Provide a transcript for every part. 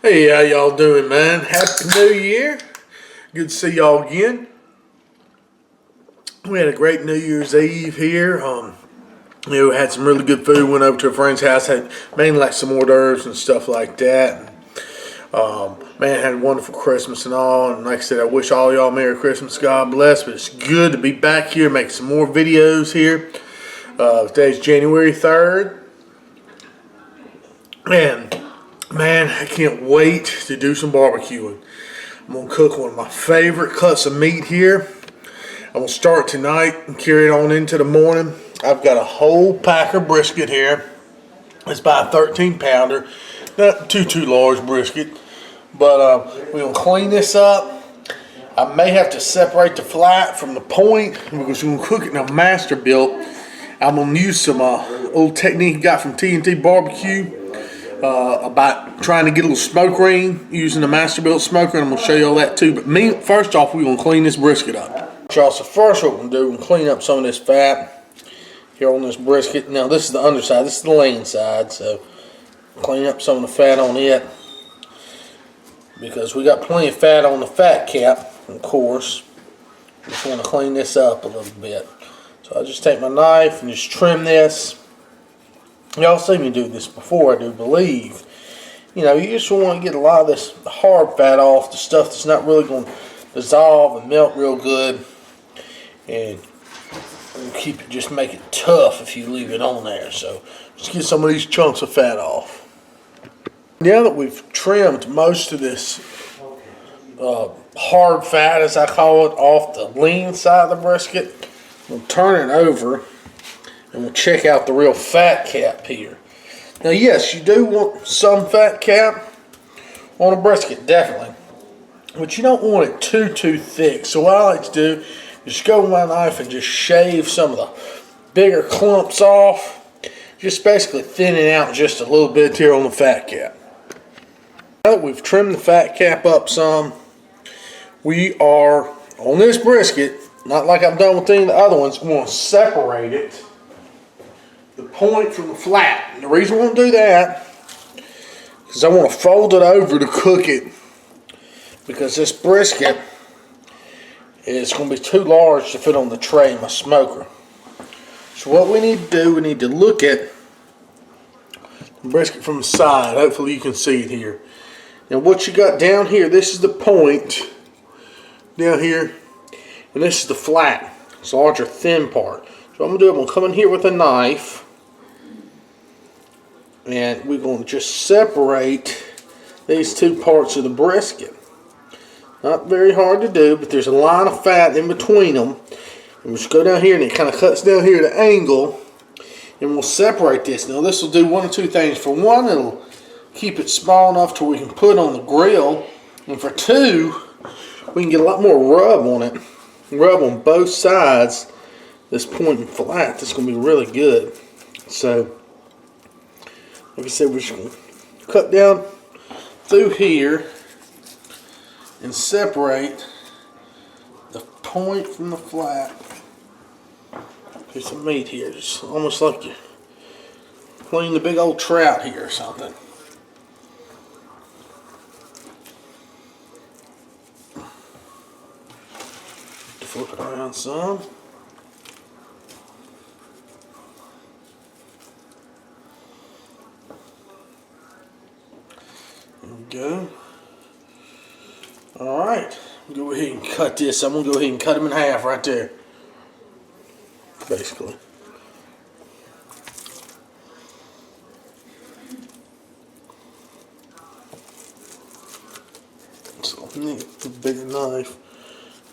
Hey, how y'all doing, man? Happy New Year. Good to see y'all again. We had a great New Year's Eve here. Had some really good food. Went over to a friend's house. Had mainly like some hors d'oeuvres and stuff like that. Man, had a wonderful Christmas and all. And like I said, I wish all y'all Merry Christmas. God bless. But it's good to be back here, making some more videos here. Today's January 3rd. And man, I can't wait to do some barbecuing. I'm going to cook one of my favorite cuts of meat here. I'm going to start tonight and carry it on into the morning. I've got a whole pack of brisket here. It's about a 13 pounder. Not too large brisket. But we're going to clean this up. I may have to separate the flat from the point because we're going to cook it in a Masterbuilt. I'm going to use some old technique I got from T&T Barbecue. About trying to get a little smoke ring using the Masterbuilt smoker, and I'm going to show you all that too. But first off, we're going to clean this brisket up. So first what we're going to do, we're going to clean up some of this fat here on this brisket. Now this is the underside, this is the lean side, so clean up some of the fat on it because we got plenty of fat on the fat cap, of course. Just want to clean this up a little bit. So I'll just take my knife and just trim this. Y'all seen me do this before, I do believe. You know, you just want to get a lot of this hard fat off, the stuff that's not really going to dissolve and melt real good. And keep it, just make it tough if you leave it on there. So just get some of these chunks of fat off. Now that we've trimmed most of this hard fat, as I call it, off the lean side of the brisket, we'll turn it over. And we'll check out the real fat cap here. Now, yes, you do want some fat cap on a brisket, definitely. But you don't want it too thick. So what I like to do is just go with my knife and just shave some of the bigger clumps off. Just basically thinning out just a little bit here on the fat cap. Now that we've trimmed the fat cap up some, we are, on this brisket, not like I've done with any of the other ones, we're going to separate it. The point from the flat. And the reason I want to do that is I want to fold it over to cook it because this brisket is going to be too large to fit on the tray in my smoker. So what we need to do, we need to look at the brisket from the side. Hopefully you can see it here. Now what you got down here, this is the point down here, and this is the flat. It's the larger thin part. So what I'm going to do, I'm going to come in here with a knife. And we're going to just separate these two parts of the brisket. Not very hard to do, but there's a line of fat in between them. And we'll just go down here and it kind of cuts down here at an angle. And we'll separate this. Now this will do one of two things. For one, it'll keep it small enough to where we can put it on the grill. And for two, we can get a lot more rub on it. Rub on both sides. This point and flat, that's going to be really good. So, like I said, we're just going to cut down through here and separate the point from the flat. Piece of meat here, just almost like you clean the big old trout here or something. Flip it around some. There we go. Alright, go ahead and cut this. I'm going to go ahead and cut them in half right there. Basically. So I need a bigger knife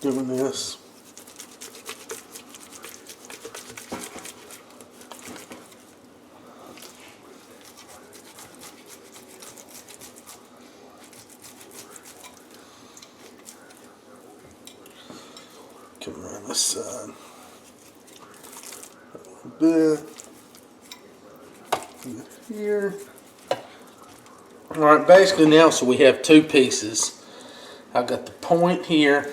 doing this. Come around this side a little bit here. Alright, basically now, so we have two pieces. I've got the point here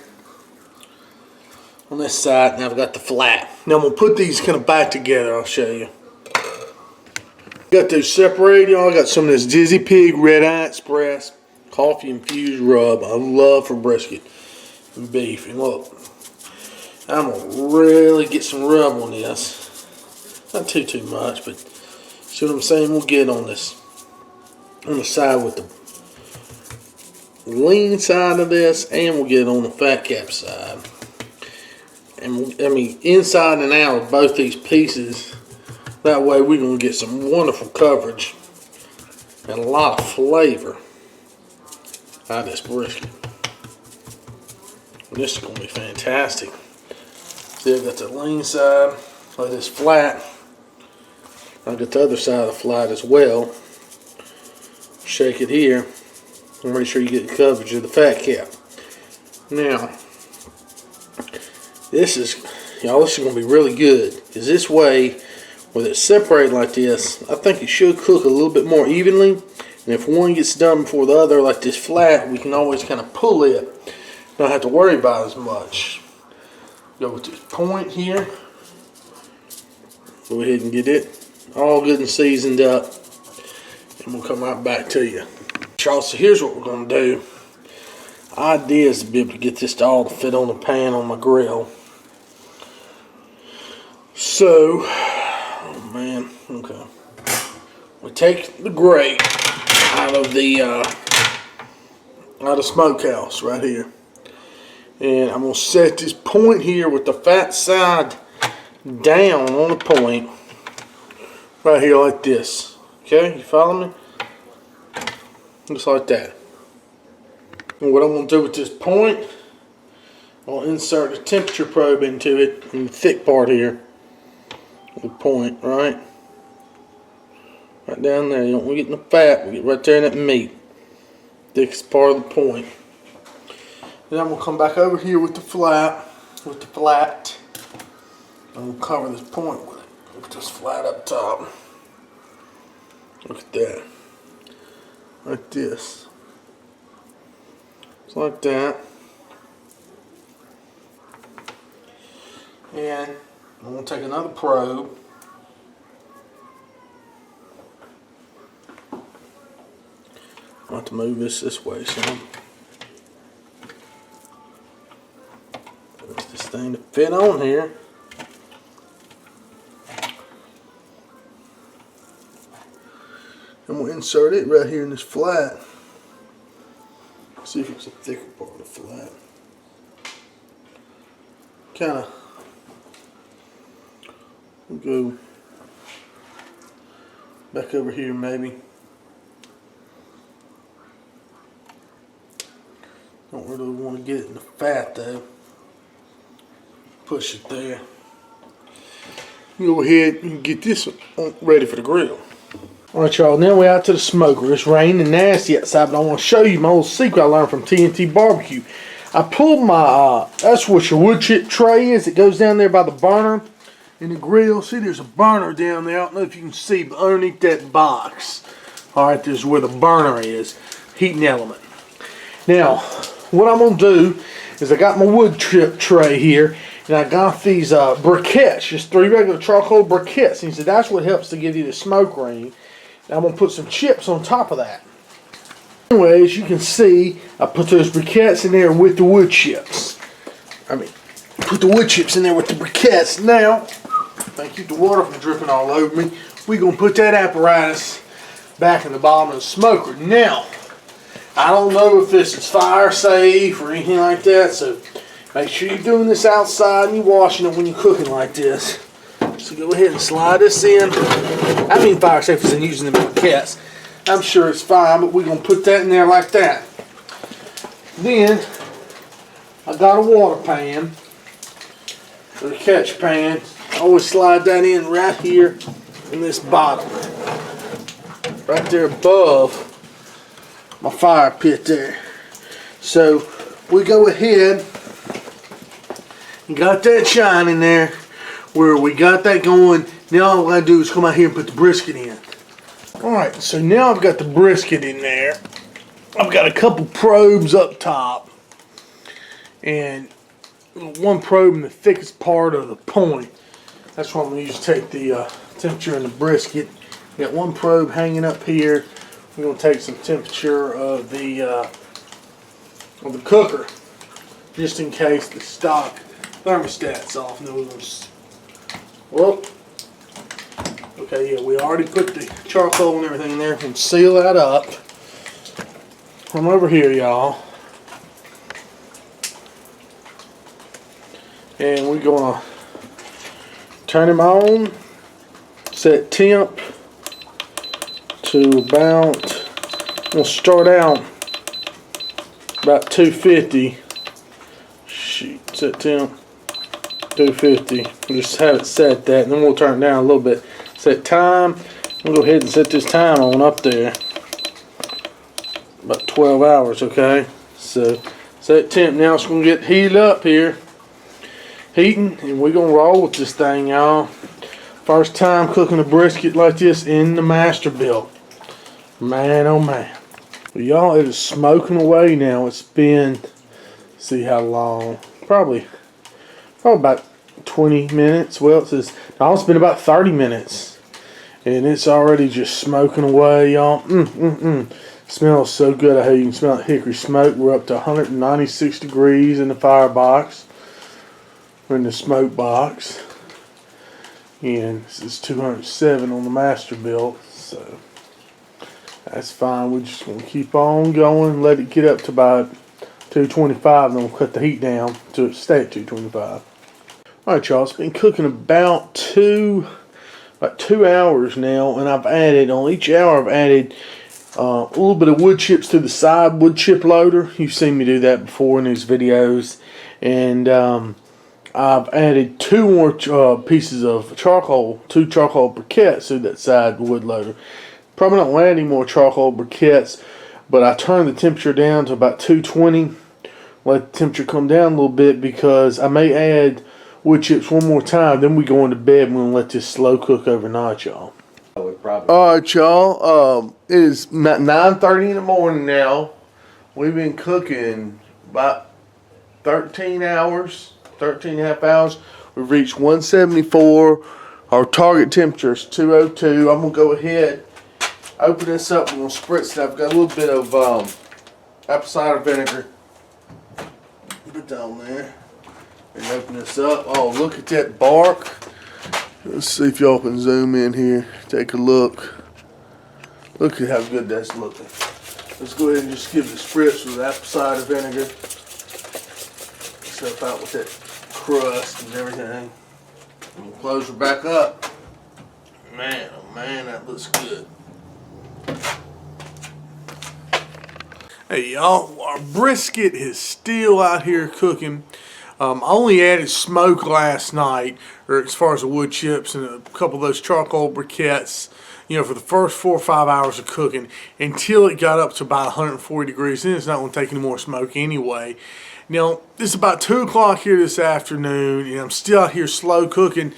on this side, and I've got the flat. Now I'm going to put these kind of back together. I'll show you. Got those separated. I got some of this Dizzy Pig Red Eye Express coffee infused rub I love for brisket and beef. And look, I'm gonna really get some rub on this. Not too much, but see what I'm saying? We'll get on this, on the side with the lean side of this, and we'll get it on the fat cap side. And I mean, inside and out of both these pieces. That way we're going to get some wonderful coverage and a lot of flavor out of this brisket. And this is going to be fantastic. See, I've got the lean side of this flat. I've got the other side of the flat as well. Shake it here and make sure you get the coverage of the fat cap. Now, this is going to be really good, because this way, with it separated like this, I think it should cook a little bit more evenly. And if one gets done before the other, like this flat, we can always kind of pull it. Don't have to worry about it as much. Go with this point here. Go ahead and get it all good and seasoned up. And we'll come right back to you. So here's what we're going to do. Idea is to be able to get this all to fit on the pan on my grill. So, oh man, okay. We take the grate out of the smokehouse right here, and I'm gonna set this point here with the fat side down on the point right here like this. Okay, you follow me? Just like that. And what I'm gonna do with this point, I'll insert a temperature probe into it in the thick part here. The point, right down there. You don't want to get in the fat, we get right there in that meat, thickest part of the point. Then I'm going to come back over here with the flat, I'm going to cover this point with it, with this flat up top. Look at that, like this, just like that. And I'm going to take another probe. I have to move this way some. Get this thing to fit on here. I'm going to insert it right here in this flat. See if it's a thicker part of the flat. Kind of. We'll go back over here maybe. Don't really want to get it in the fat though. Push it there. Go ahead and get this ready for the grill. Alright y'all, now we're out to the smoker. It's raining nasty outside, but I want to show you my little secret I learned from TNT Barbecue. I pulled my, that's what your wood chip tray is. It goes down there by the burner in the grill. See, there's a burner down there. I don't know if you can see, but underneath that box, alright, this is where the burner is. Heating element. Now, what I'm going to do is I got my wood chip tray here, and I got these briquettes, just 3 regular charcoal briquettes. And he said that's what helps to give you the smoke ring. And I'm going to put some chips on top of that. Anyway, as you can see, I put those briquettes in there with the wood chips. Put the wood chips in there with the briquettes. Now, if I keep the water from dripping all over me, we're going to put that apparatus back in the bottom of the smoker. Now, I don't know if this is fire safe or anything like that, so make sure you're doing this outside and you're washing it when you're cooking like this. So go ahead and slide this in. I mean fire safe is in using the briquettes. I'm sure it's fine, but we're going to put that in there like that. Then, I got a water pan, or a catch pan. I always slide that in right here in this bottom. Right there above my fire pit there. So, we go ahead and got that shine in there where we got that going. Now all I gotta do is come out here and put the brisket in. Alright, so now I've got the brisket in there. I've got a couple probes up top. And one probe in the thickest part of the point. That's what I'm going to use to take the temperature in the brisket. Got one probe hanging up here we're going to take some temperature of the cooker, just in case the stock thermostat's off. And then we're going to, well, okay, yeah, we already put the charcoal and everything in there. And seal that up. From over here, y'all. And we're going to turn them on. Set temp to about, we'll start out about 250. Shoot, set temp 250. We'll just have it set that, and then we'll turn it down a little bit. Set time. We'll go ahead and set this time on up there. About 12 hours, okay? So set temp now. It's going to get heated up here. Heating, and we're going to roll with this thing, y'all. First time cooking a brisket like this in the Masterbuilt. Man, oh man. Well, y'all, it is smoking away now. It's been, see how long, probably about 20 minutes. Well, it says, no, it's been about 30 minutes. And it's already just smoking away, y'all. Smells so good. I hope you can smell the hickory smoke. We're up to 196 degrees in the firebox. We're in the smoke box. And this is 207 on the Masterbuilt. So that's fine. We're just going to keep on going. Let it get up to about 225. Then we'll cut the heat down to stay at 225. Alright, y'all. It's been cooking about 2 hours now. And I've added, on each hour, I've added a little bit of wood chips to the side wood chip loader. You've seen me do that before in these videos. And I've added 2 more pieces of charcoal, 2 charcoal briquettes to that side wood loader. Probably not add any more charcoal briquettes, but I turned the temperature down to about 220. Let the temperature come down a little bit because I may add wood chips one more time. Then we go into bed and we're going to let this slow cook overnight, y'all. Alright, y'all. It is 9:30 in the morning now. We've been cooking about 13 hours. 13 and a half hours. We've reached 174. Our target temperature is 202. I'm going to go ahead, open this up. I'm going to spritz it. I've got a little bit of apple cider vinegar. Put that on there. And open this up. Oh, look at that bark. Let's see if y'all can zoom in here. Take a look. Look at how good that's looking. Let's go ahead and just give it a spritz with apple cider vinegar. Stuff out with that crust and everything. And we'll close her back up. Man, oh man, that looks good. Hey y'all, our brisket is still out here cooking. I only added smoke last night, or as far as the wood chips and a couple of those charcoal briquettes, you know, for the first 4 or 5 hours of cooking until it got up to about 140 degrees. Then it's not going to take any more smoke anyway. Now, it's about 2 o'clock here this afternoon, and I'm still out here slow cooking.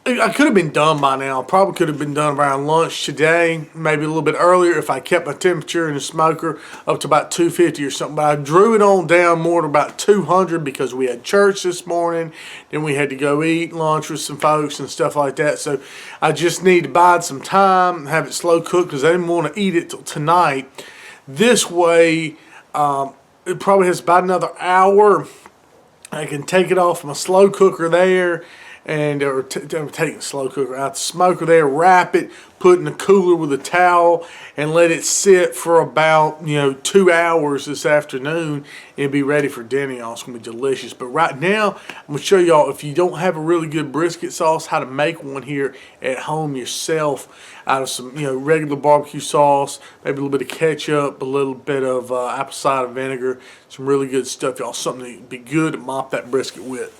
I could have been done by now. Probably could have been done around lunch today, maybe a little bit earlier if I kept my temperature in the smoker up to about 250 or something. But I drew it on down more to about 200 because we had church this morning. Then we had to go eat lunch with some folks and stuff like that. So I just need to bide some time and have it slow cooked because I didn't want to eat it till tonight. This way, it probably has about another hour. I can take it off my slow cooker there, and I'm taking the slow cooker out the smoker there, wrap it, put it in the cooler with a towel, and let it sit for about 2 hours this afternoon, and be ready for dinner. Y'all, it's gonna be delicious. But right now, I'm gonna show y'all, if you don't have a really good brisket sauce, how to make one here at home yourself out of some regular barbecue sauce, maybe a little bit of ketchup, a little bit of apple cider vinegar, some really good stuff, y'all. Something that would be good to mop that brisket with.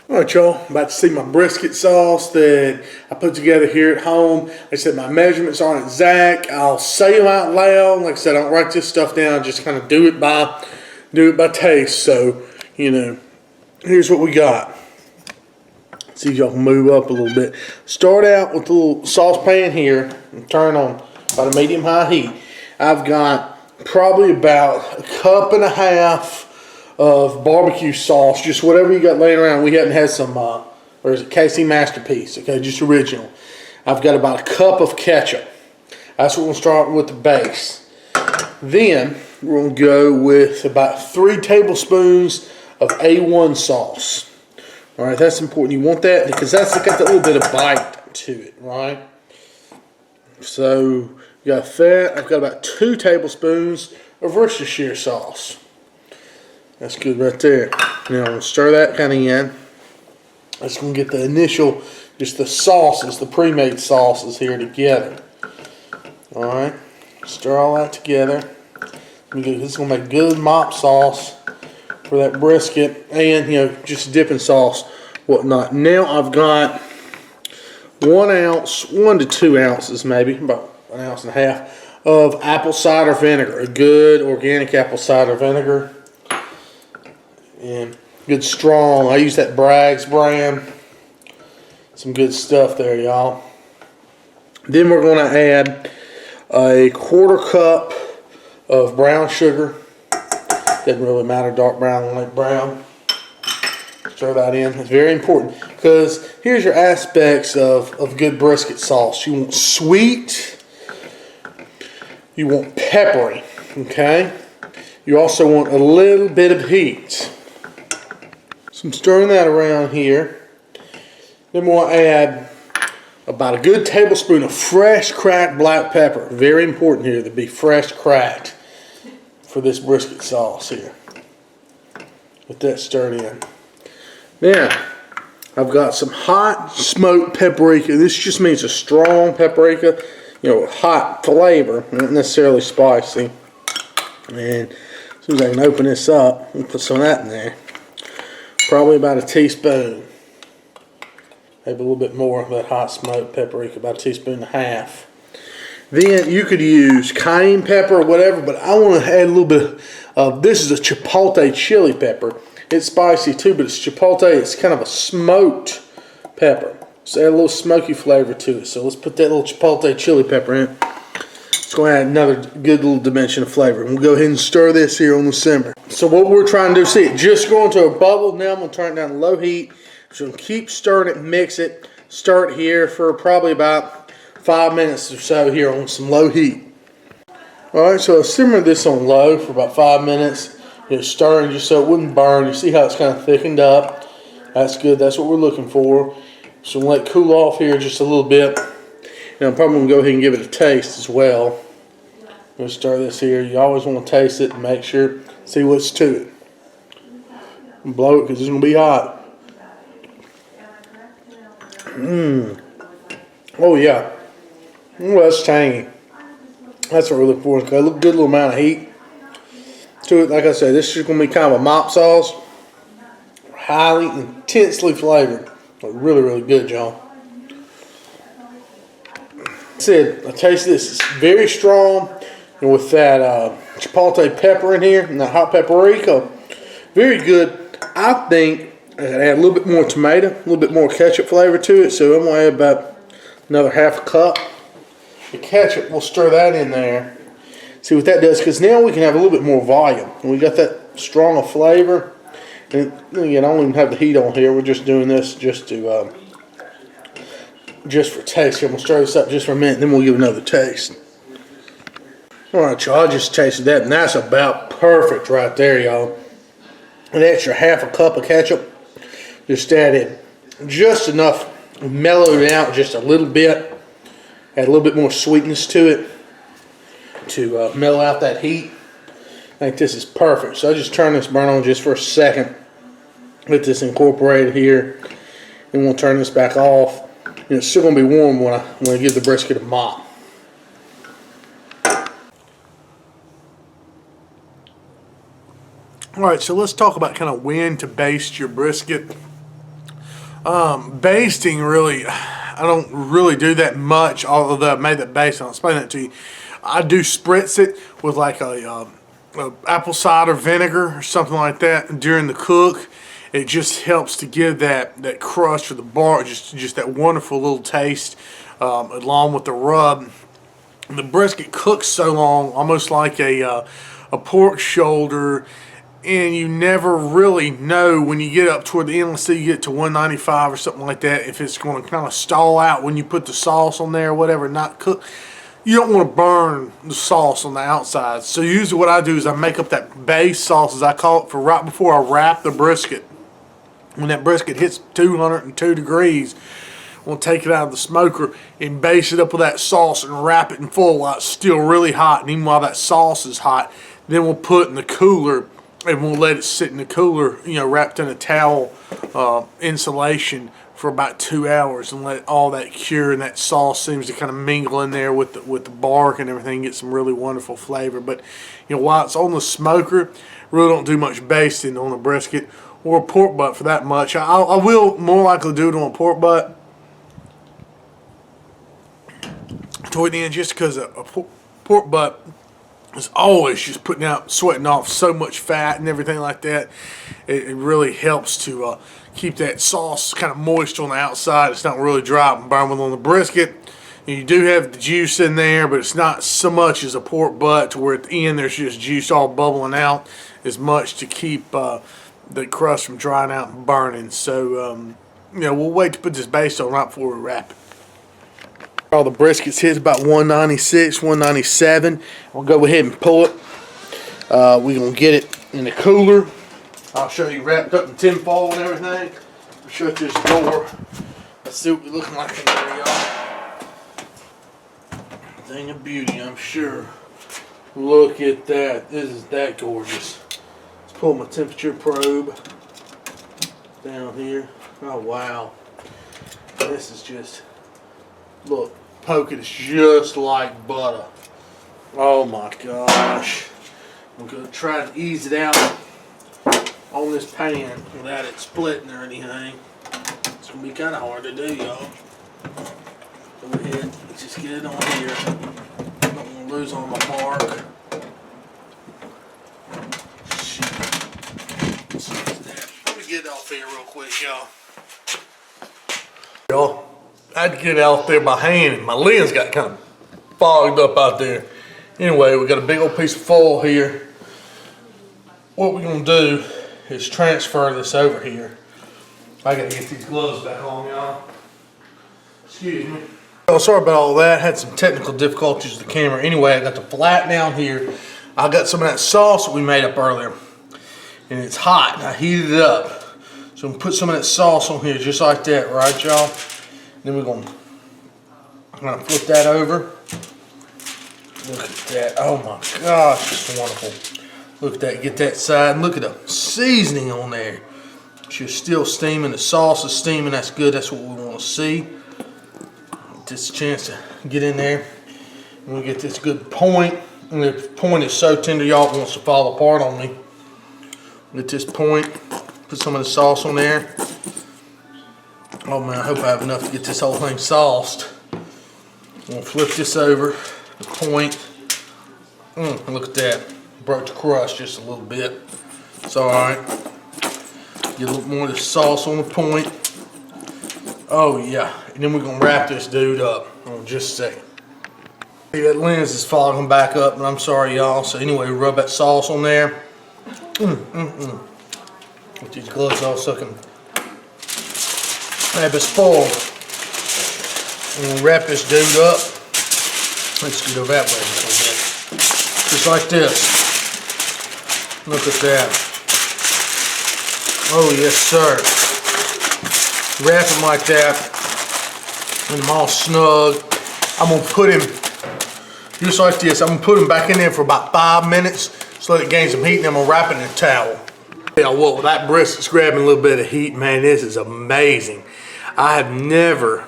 Alright, y'all, about to see my brisket sauce that I put together here at home. Like I said, my measurements aren't exact. I'll say them out loud. Like I said, I don't write this stuff down. I just kind of do it by taste. So, here's what we got. See if y'all can move up a little bit. Start out with a little saucepan here and turn on about a medium-high heat. I've got probably about a cup and a half of barbecue sauce, just whatever you got laying around. We haven't had some, or is it KC Masterpiece? Okay, just original. I've got about a cup of ketchup. That's what we'll start with, the base. Then we're going to go with about 3 tablespoons of A1 sauce. All right, that's important. You want that because that's got that little bit of bite to it, right? So you got that. I've got about 2 tablespoons of Worcestershire sauce. That's good right there. Now I'm going to stir that kind of in. That's going to get the initial, just the sauces, the pre-made sauces here together. All right, stir all that together. This is going to make good mop sauce for that brisket, and just dipping sauce, whatnot. Now I've got 1 ounce, 1 to 2 ounces maybe, about 1.5 ounces of apple cider vinegar, a good organic apple cider vinegar, and good strong. I use that Bragg's brand. Some good stuff there, y'all. Then we're going to add a 1/4 cup of brown sugar. Doesn't really matter, dark brown or light brown. Stir that in. It's very important because here's your aspects of good brisket sauce. You want sweet. You want peppery. Okay. You also want a little bit of heat. So I'm stirring that around here. Then we'll add about a good tablespoon of fresh cracked black pepper. Very important here to be fresh cracked for this brisket sauce here. With that stirred in. Now, I've got some hot smoked paprika. This just means a strong paprika, hot flavor, not necessarily spicy. And as soon as I can open this up, we'll put some of that in there. Probably about a teaspoon. Maybe a little bit more of that hot smoked paprika, about 1.5 teaspoons. Then you could use cayenne pepper or whatever, but I want to add a little bit of, this is a chipotle chili pepper. It's spicy too, but it's chipotle. It's kind of a smoked pepper. So add a little smoky flavor to it. So let's put that little chipotle chili pepper in. It's going to add another good little dimension of flavor. And we'll go ahead and stir this here on the simmer. So what we're trying to do, see it just going to a bubble. Now I'm going to turn it down to low heat. So keep stirring it, mix it. Stir it here for probably about 5 minutes or so here on some low heat. Alright, so I'll simmer this on low for about 5 minutes. Stirring just so it wouldn't burn. You see how it's kind of thickened up. That's good. That's what we're looking for. So we'll let it cool off here just a little bit. And I'm probably going to go ahead and give it a taste as well. We'll stir this here. You always want to taste it and make sure, see what's to it. And blow it because it's going to be hot. Oh yeah. Oh, that's tangy. That's what we're looking for. It's got a good little amount of heat to it. Like I said, this is going to be kind of a mop sauce. Highly, intensely flavored. Really, really good, y'all. I said, I taste this. It's very strong. And with that chipotle pepper in here and that hot paprika, very good. I think I can add a little bit more tomato, a little bit more ketchup flavor to it. So I'm going to add about another 1/2 cup. The ketchup, we'll stir that in there. See what that does, because now we can have a little bit more volume. And we got that strong of flavor. And again, I don't even have the heat on here. We're just doing this just to just for taste. I'm gonna stir this up just for a minute, then we'll give another taste. All right, y'all. I just tasted that, and that's about perfect right there, y'all. An extra 1/2 cup of ketchup. Just added just enough, mellowed it out just a little bit. Add a little bit more sweetness to it to mellow out that heat. I think this is perfect. So I just turn this burn on just for a second. Get this incorporated here, and we'll turn this back off. And it's still going to be warm when I give the brisket a mop. All right, so let's talk about kind of when to baste your brisket. Basting, really, I don't really do that much, although I made that base. I'll explain that to you. I do spritz it with like a apple cider vinegar or something like that during the cook. It just helps to give that crust or the bark just that wonderful little taste, along with the rub. The brisket cooks so long, almost like a pork shoulder, and you never really know when you get up toward the end. Let's say you get to 195 or something like that, if it's going to kind of stall out when you put the sauce on there or whatever, not cook. you don't want to burn the sauce on the outside. So usually what I do is I make up that base sauce, as I call it, for right before I wrap the brisket. When that brisket hits 202 degrees, we'll take it out of the smoker and base it up with that sauce and wrap it in foil while it's still really hot. And even while that sauce is hot, then we'll put it in the cooler and we'll let it sit in the cooler, you know, wrapped in a towel insulation for about 2 hours and let all that cure, and that sauce seems to kind of mingle in there with the bark and everything, get some really wonderful flavor. But you know, while it's on the smoker, really don't do much basting on a brisket or a pork butt for that much. I will more likely do it on a pork butt toward the end, just because a pork butt is always just putting out, sweating off so much fat and everything like that. It really helps to keep that sauce kind of moist on the outside. It's not really dry and burn on the brisket. You do have the juice in there, but it's not so much as a pork butt to where at the end there's just juice all bubbling out as much to keep the crust from drying out and burning. So, you know, we'll wait to put this base on right before we wrap it. All the briskets hit about 196, 197. We'll go ahead and pull it. We're going to get it in the cooler. I'll show you wrapped up in tin foil and everything. I'll shut this door. Let's see what we're looking like in there, y'all. Thing of beauty, I'm sure. Look at that. This is that gorgeous. Let's pull my temperature probe down here. Oh, wow. This is just, look, poke it, it's just like butter. Oh my gosh. I'm going to try to ease it out on this pan without it splitting or anything. It's going to be kind of hard to do, y'all. Go ahead, let's just get it on here. Don't want to lose on my mark. Let me get it off here real quick, y'all. I had to get it out there by hand, and my lens got kind of fogged up out there. Anyway, we got a big old piece of foil here. What we're going to do is transfer this over here. I got to get these gloves back on, y'all. Excuse me. Oh, sorry about all that. Had some technical difficulties with the camera. Anyway, I got the flat down here. I got some of that sauce that we made up earlier, and it's hot. I heated it up. So I'm going to put some of that sauce on here just like that, right, y'all? Then we're going to flip that over. Look at that. Oh my gosh, it's wonderful. Look at that. Get that side. And look at the seasoning on there. She's still steaming. The sauce is steaming. That's good. That's what we want to see. Just a chance to get in there. And we get this good point. And the point is so tender, y'all, it wants to fall apart on me. Get this point. Put some of the sauce on there. Oh man, I hope I have enough to get this whole thing sauced. I'm gonna flip this over, the point. Look at that. Broke the crust just a little bit. It's alright. Get a little more of the sauce on the point. Oh yeah. And then we're gonna wrap this dude up in just a second. See, that lens is fogging back up, and I'm sorry y'all. So anyway, rub that sauce on there. Get these gloves off so I can grab this foil. And we'll wrap this dude up. Let's get over that way a little bit. Just like this. Look at that. Oh yes sir. Wrap him like that. And them all snug. I'm going to put him just like this. I'm going to put him back in there for about 5 minutes so let it gain some heat, and then I'm going to wrap it in a towel. Yeah, well, that brisket's grabbing a little bit of heat, man. This is amazing. I have never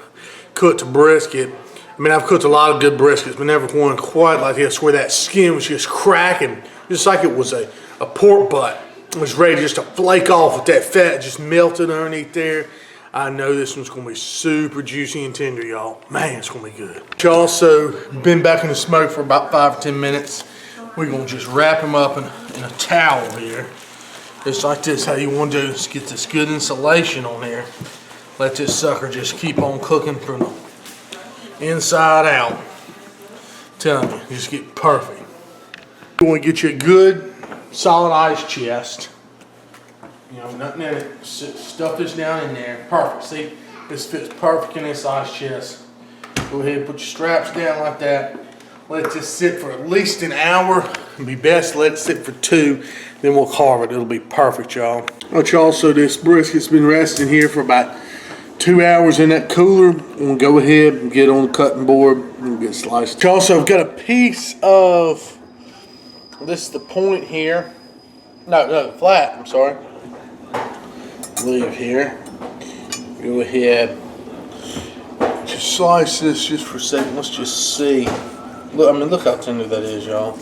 cooked a brisket. I mean, I've cooked a lot of good briskets, but never one quite like this, where that skin was just cracking, just like it was a pork butt. It was ready just to flake off with that fat just melting underneath there. I know this one's going to be super juicy and tender, y'all. Man, it's going to be good. It's also been back in the smoke for about 5 or 10 minutes. We're going to just wrap them up in a towel here. Just like this, how you want to do is get this good insulation on there. Let this sucker just keep on cooking from the inside out. I'm telling you, just get perfect. You want to get you a good, solid ice chest. You know, nothing in it. Stuff this down in there. Perfect. See, this fits perfect in this ice chest. Go ahead and put your straps down like that. Let it just sit for at least an hour. It'd be best to let it sit for 2, then we'll carve it. It'll be perfect, y'all. But y'all, so this brisket's been resting here for about 2 hours in that cooler. We'll go ahead and get on the cutting board and get sliced. Also, I've got a piece of, this is the point here. No, flat, I'm sorry. Leave here. Go ahead. Just slice this just for a second. Let's just see. Look, I mean, look how tender that is, y'all.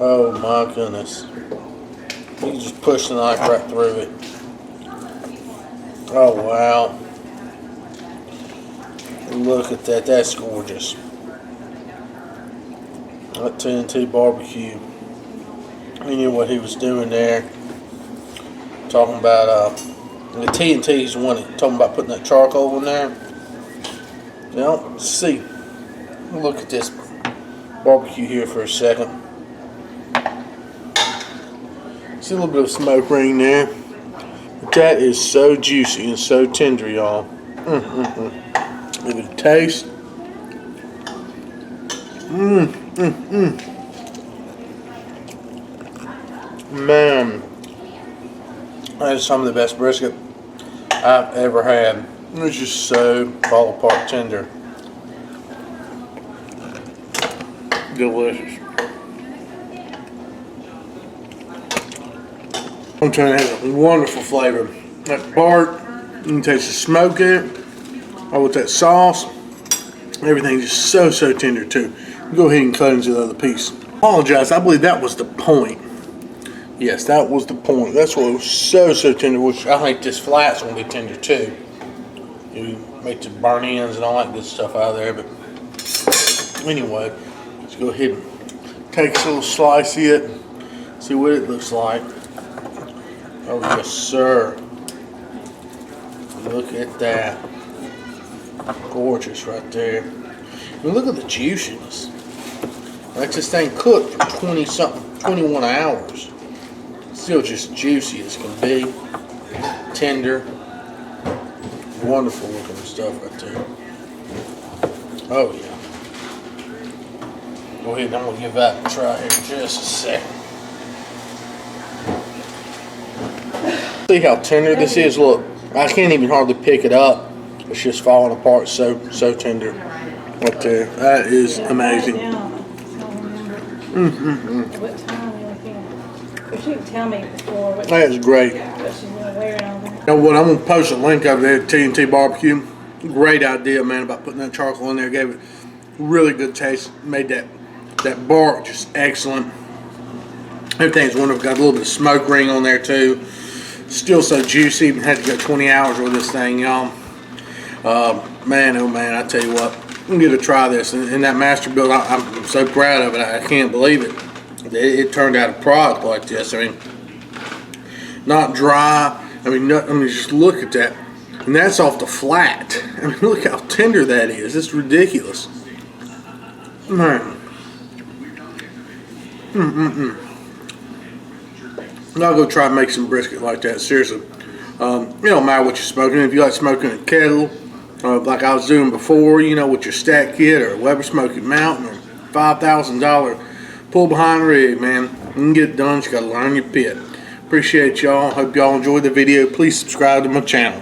Oh my goodness. You can just push the knife right through it. Oh wow. Look at that, that's gorgeous. That TNT barbecue. You knew what he was doing there. Talking about the TNT is the one that talking about putting that charcoal in there. Now, let's see. Look at this barbecue here for a second. See a little bit of smoke ring there. But that is so juicy and so tender, y'all. Give it a taste. Man, that is some of the best brisket I've ever had. It's just so fall apart tender. Delicious. I'm telling you, it has a wonderful flavor. That bark, you can taste the smoke in it. Oh, with that sauce, everything's just so tender too. Go ahead and cut into the other piece. Apologize, I believe that was the point. Yes, that was the point. That's what was so tender, which I think this flat's gonna be tender too. You make the burn ends and all that good stuff out of there, but anyway, let's go ahead and take a little slice of it, see what it looks like. Oh yes, sir. Look at that. Gorgeous right there. I mean, look at the juiciness. Like this thing cooked for 21 hours. Still just juicy as can be. Tender. Wonderful looking stuff right there. Oh yeah. Go ahead, I'm gonna give that a try here in just a second. See how tender this is? Look, I can't even hardly pick it up. It's just falling apart so tender right there. That is amazing. What time you were here? She didn't tell me before. That is great. What she's gonna wear on there. You know what? I'm gonna post a link over there to TNT Barbecue. Great idea, man, about putting that charcoal in there. Gave it really good taste. Made that bark just excellent. Everything's wonderful. Got a little bit of smoke ring on there too. Still so juicy. Even had to go 20 hours with this thing, y'all. Man, oh man, I tell you what, I'm gonna try this. And that Masterbuilt, I'm so proud of it. I can't believe it. It turned out a product like this. I mean, not dry. I mean, just look at that. And that's off the flat. I mean, look how tender that is. It's ridiculous. Man. I'll go try and make some brisket like that, seriously. It don't matter what you're smoking. If you like smoking a kettle, like I was doing before, you know, with your stack kit or Weber Smoky Mountain or $5,000 pull behind rig, man. You can get it done, you just gotta learn your pit. Appreciate y'all. Hope y'all enjoyed the video. Please subscribe to my channel.